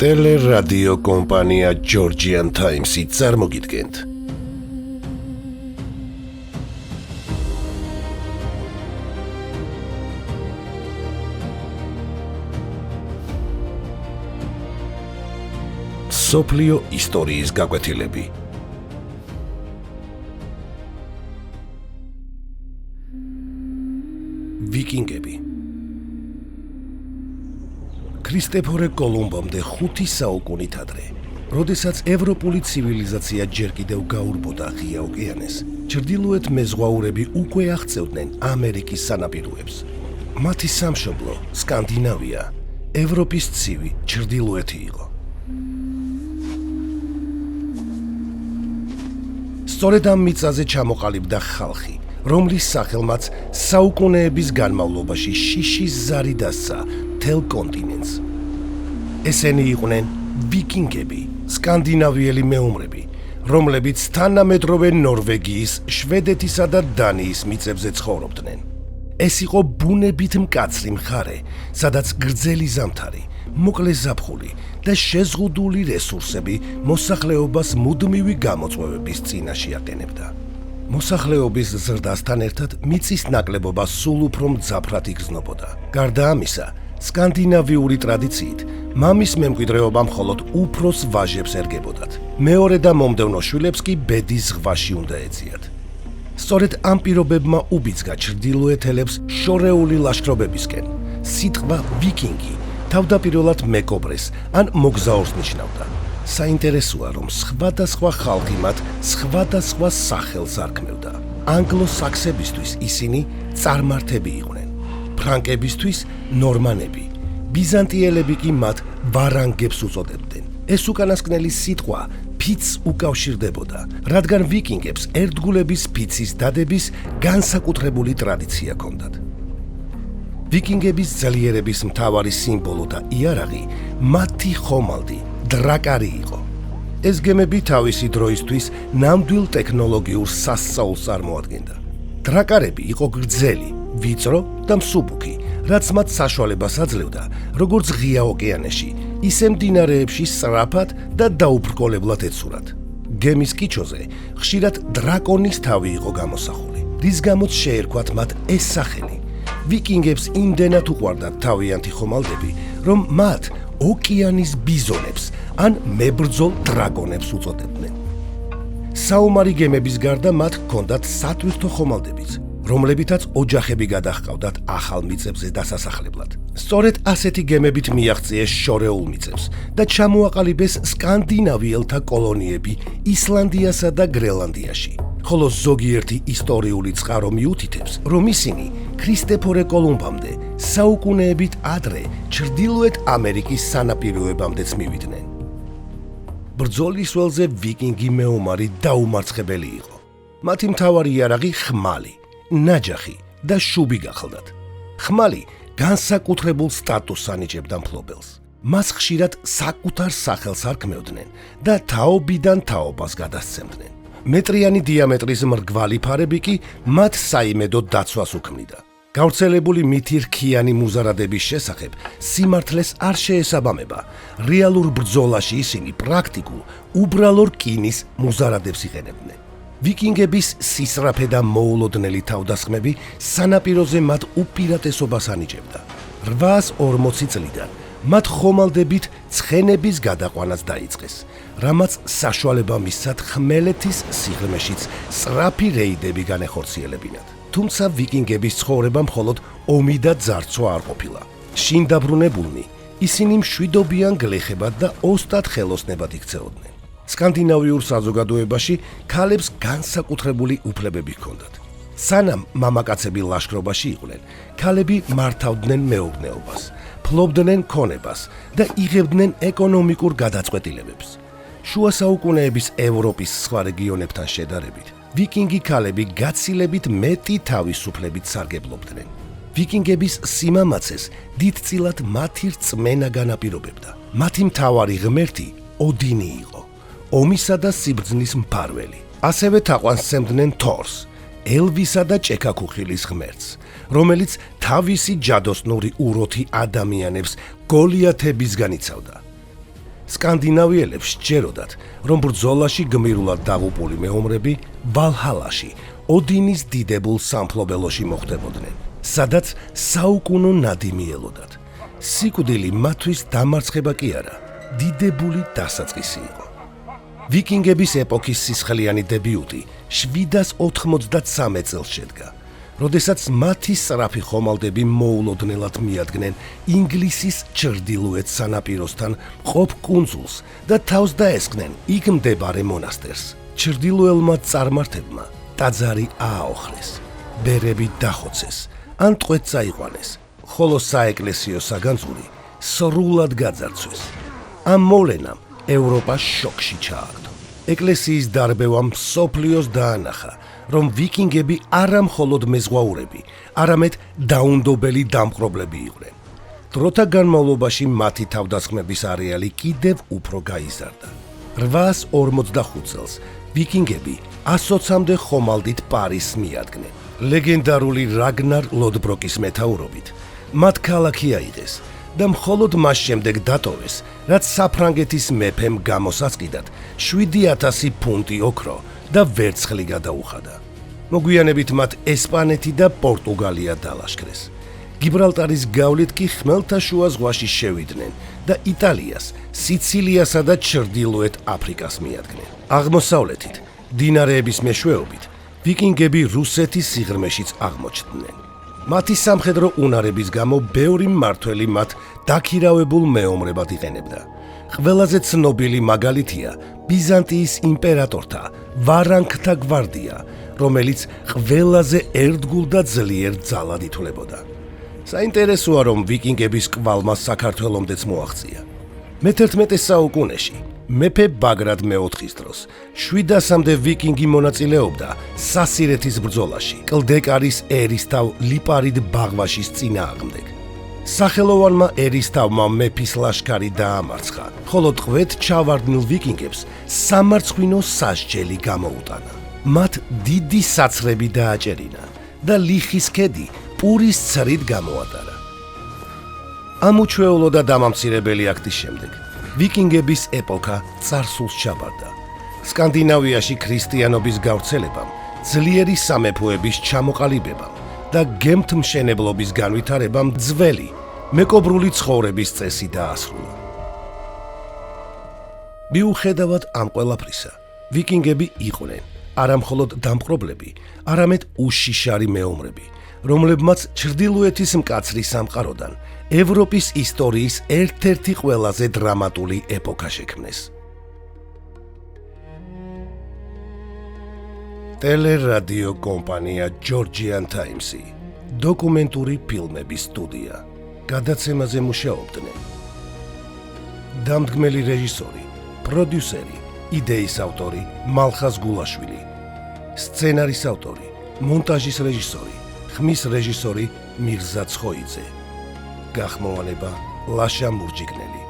ტელერადიო კომპანია Georgian Times-ი წარმოგიდგენთ. სოფლიო ისტორიის გაკვეთილები. ვიკინგები. ქრისტეფორე კოლუმბამდე 5 საუკუნით ადრე, როდესაც ევროპული ცივილიზაცია ჯერ კიდევ გაურბოდა ღია ოკეანეს, ჩრდილოეთ მეზღვაურები უკვე აღწევდნენ ამერიკის სანაპიროებს. მათი სამშობლო, სკანდინავია, ევროპის ცივი ჩრდილოეთი იყო. სწორედ ამ მიწაზე ჩამოყალიბდა ხალხი, რომლის სახელმაც საუკუნეების განმავლობაში შიშის ზარი დასცა მთელ კონტინენტს. ესენი იყვნენ ვიკინგები, სკანდინავიელი მეომრები, რომლებიც თანამედროვე ნორვეგიის, შვედეთისა და დანიის მიწებზე ცხოვრობდნენ. ეს იყო ბუნებით მკაცრი მხარე, სადაც გრძელი ზამთარი, მოკლე ზაფხული და შეზღუდული რესურსები მოსახლეობას მუდმივი გამოწვევების წინაშე აყენებდა. მოსახლეობის ზრდასთან ერთად მიწის ნაკლებობა სულ უფრო მძაფრად იგრძნობოდა. გარდა ამისა, სკანდინავიური ტრადიციით, მამის მემკვიდრეობა მხოლოდ უფროს ვაჟებს ერგებოდათ. მეორე და მომდევნო შვილებს კი ბედის ზღვაში უნდა ეძიათ. სწორედ ამ პირობებმა უბიძგა ჩრდილოეთელებს შორეული ლაშქრობებისკენ. სიტყვა ვიკინგი თავდაპირველად მეკობრეს ან მოგზაურს ნიშნავდა. საინტერესოა, რომ სხვადასხვა ხალხი მათ სხვადასხვა სახელს არქმევდა. ანგლო-საქსებისთვის ისინი წარმართები იყვნენ, ფრანკებისთვის ნორმანები, ბიზანტიელები კი მათ ვარანგებს უწოდებდნენ. ეს უკანასკნელი სიტყვა ფიცს უკავშირდებოდა, რადგან ვიკინგებს ერთგულების ფიცის დადების განსაკუთრებული ტრადიცია ჰქონდათ. ვიკინგების ძლიერების მთავარი სიმბოლო და იარაღი მათი ხომალდი დრაკარი იყო. ეს გემები თავისი დროისთვის ნამდვილ ტექნოლოგიურ სასწაულს წარმოადგენდა. დრაკარები იყო გრძელი, ვიწრო და მსუბუქი, რაც მათ საშუალებას აძლევდა, როგორც ღია ოკეანეში, ისე მდინარეებში სწრაფად და დაუბრკოლებლად ეცურათ. გემის კიჩოზე ხშირად დრაკონის თავი იყო გამოსახული, რის გამოც შეერქვათ მათ ეს სახელი. ვიკინგებს იმდენად უყვარდათ თავიანთი ხომალდები, რომ მათ ოკეანის ბიზონებს ან მებრძოლ დრაკონებს უწოდებდნენ. საომარი გემების გარდა მათ ჰქონდათ სატვირთო ხომალდებიც, რომლებითაც ოჯახები გადაჰყავდათ ახალ მიწებზე დასასახლებლად. სწორედ ასეთი გემებით მიაღწიეს შორეულ მიწებს და ჩამოაყალიბეს სკანდინავიელთა კოლონიები ისლანდიასა და გრენლანდიაში. ხოლო ზოგიერთი ისტორიული წყარო მიუთითებს, რომ ისინი ქრისტეფორე კოლუმბამდე საუკუნეებით ადრე ჩრდილოეთ ამერიკის სანაპიროებამდეც მივიდნენ. ბრძოლის ველზე ვიკინგი მეომარი დაუმარცხებელი იყო. მათი მთავარი იარაღი ხმალი, ნაჯახი და შუბი გახლდათ. ხმალი განსაკუთრებულ სტატუსს ანიჭებდა მფლობელს. მას ხშირად საკუთარ სახელს არქმევდნენ და თაობიდან თაობას გადასცემდნენ. მეტრიანი დიამეტრის მრგვალი ფარები კი მათ საიმედო დაცვას უქმნიდა. გავრცელებული მითი რქიანი მუზარადების შესახებ სიმართლეს არ შეესაბამება. რეალურ ბრძოლაში ისინი პრაქტიკულ, უბრალო რკინის მუზარადებს იყენებდნენ. ვიკინგების სისრაფე და მოულოდნელი თავდასხმები სანაპიროზე მათ უპირატესობას ანიჭებდა. 840 წლიდან მათ ხომალდებით ცხენების გადაყვანაც დაიწყეს, რამაც საშუალება მისცათ ხმელეთის სიღრმეშიც სწრაფი რეიდები განეხორციელებინათ. თუმცა ვიკინგების ცხოვრება მხოლოდ ომი და ძარცვა არ ყოფილა. შინ დაბრუნებულნი, ისინი მშვიდობიან გლეხებად და ოსტატ ხელოსნებად იქცეოდნენ. სკანდინავიურ საზოგადოებაში ქალებს განსაკუთრებული უფლებები ჰქონდათ. სანამ მამაკაცები ლაშქრობაში იყვნენ, ქალები მართავდნენ მეურნეობას, ფლობდნენ ქონებას და იღებდნენ ეკონომიკურ გადაწყვეტილებებს. შუა საუკუნეების ევროპის სხვა რეგიონებთან შედარებით, ვიკინგი ქალები გაცილებით მეტი თავისუფლებით სარგებლობდნენ. ვიკინგების სიმამაცეს დიდწილად მათი რწმენა განაპირობებდა. მათი მთავარი ღმერთი ოდინი იყო, ომისა და სიბრძნის მფარველი. ასევე თაყვანსცემდნენ თორს, ელვისა და ჭექაქუხილის ღმერთს, რომელიც თავისი ჯადოსნური უროთი ადამიანებს გოლიათებისგან იცავდა. სკანდინავიელებს სჯეროდათ, რომ ბრძოლაში გმირულად დაღუპული მეომრები ვალჰალაში, ოდინის დიდებულ სამფლობელოში მოხვდებოდნენ, სადაც საუკუნო ნადიმი ელოდათ. სიკვდილი მათთვის დამარცხება კი არა, დიდებული დასაწყისი იყო. ვიკინგების ეპოქის სისხლიანი დებიუტი 793 წელს შედგა, როდესაც მათი სწრაფი ხომალდები მოულოდნელად მიადგნენ ინგლისის ჩრდილოეთ სანაპიროსთან მყოფ კუნძულს და თავს დაესხნენ იქ მდებარე მონასტერს. ჩრდილოელმა წარმართებმა ტაძარი ააოხრეს, ბერები დახოცეს, ან ტყვედ წაიყვანეს, ხოლო საეკლესიო საგანძური სრულად გაძარცვეს. ამ მოვლენამ ევროპა შოკში ჩააგდო. ეკლესიის დარბევამ მსოფლიოს დაანახა, რომ ვიკინგები არა მხოლოდ მეზღვაურები, არამედ დაუნდობელი დამპყრობლები იყვნენ. დროთა განმავლობაში მათი თავდასხმების არეალი კიდევ უფრო გაიზარდა. 845 წელს ვიკინგები 120-მდე ხომალდით პარიზს მიადგნენ. ლეგენდარული რაგნარ ლოდბროკის მეთაურობით მათ ქალაქი აიღეს და მხოლოდ მას შემდეგ დატოვეს, რაც საფრანგეთის მეფემ გამოსასყიდად 7000 ფუნტი ოქრო და ვერცხლი გადაუხადა. მოგვიანებით მათ ესპანეთი და პორტუგალია დალაშქრეს. გიბრალტარის გავლით კი ხმელთაშუა ზღვაში შევიდნენ და იტალიას, სიცილიასა და ჩრდილოეთ აფრიკას მიადგნენ. აღმოსავლეთით, დინარეების მეშვეობით, ვიკინგები რუსეთის სიღრმეშიც აღმოჩნდნენ. მათი სამხედრო უნარების გამო ბევრი მმართველი მათ დაქირავებულ მეომრებად იყენებდა. ყველაზე ცნობილი მაგალითია ბიზანტიის იმპერატორთა ვარანქთა გვარდია, რომელიც ყველაზე ერთგულ და ძლიერ ძალად ითვლებოდა. საინტერესოა, რომ ვიკინგების კვალმა საქართველომდეც მოაღწია. მე-11 საუკუნეში მეფე ბაგრატ მე-4-ის დროს 700-მდე ვიკინგი მონაწილეობდა სასირეთის ბრძოლაში, კლდეკარის ერისთავ ლიპარიტ ბაღვაშის წინააღმდეგ. სახელოვანმა ერისთავმა მეფის ლაშქარი დაამარცხა, ხოლო ტყვედ ჩავარდნილ ვიკინგებს სამარცხვინო სასჯელი გამოუტანა. მათ დიდი საცრები დააჭერინა და ლიხის ქედი პურის ცრით გამოატარა. ამ უჩვეულო და დამამცირებელი აქტის შემდეგ ვიკინგების ეპოქა წარსულს ჩაბარდა. სკანდინავიაში ქრისტიანობის გავრცელებამ, ძლიერი სამეფოების ჩამოყალიბებამ და გემთმშენებლობის განვითარებამ ძველი, მეკობრული ცხოვრების წესი დაასრულა. მიუხედავად ამ ყველაფრისა, ვიკინგები იყვნენ არა მხოლოდ დამპყრობლები, არამედ უშიშარი მეომრები, რომლებმაც ჩრდილოეთის მკაცრი სამყაროდან ევროპის ისტორიის ერთ-ერთი ყველაზე დრამატული ეპოქა შექმნეს. ტელერადიო კომპანია Georgian Times-ი, დოკუმენტური ფილმების სტუდია, გადაცემაზე მუშაობდნენ დამდგმელი რეჟისორი, პროდიუსერი, იდეის ავტორი მალხაზ გულაშვილი, სცენარის ავტორი, მონტაჟის რეჟისორი, ხმის რეჟისორი მირზა ცხოიძე, გახმოვანება ლაშა მურჯიგნელი.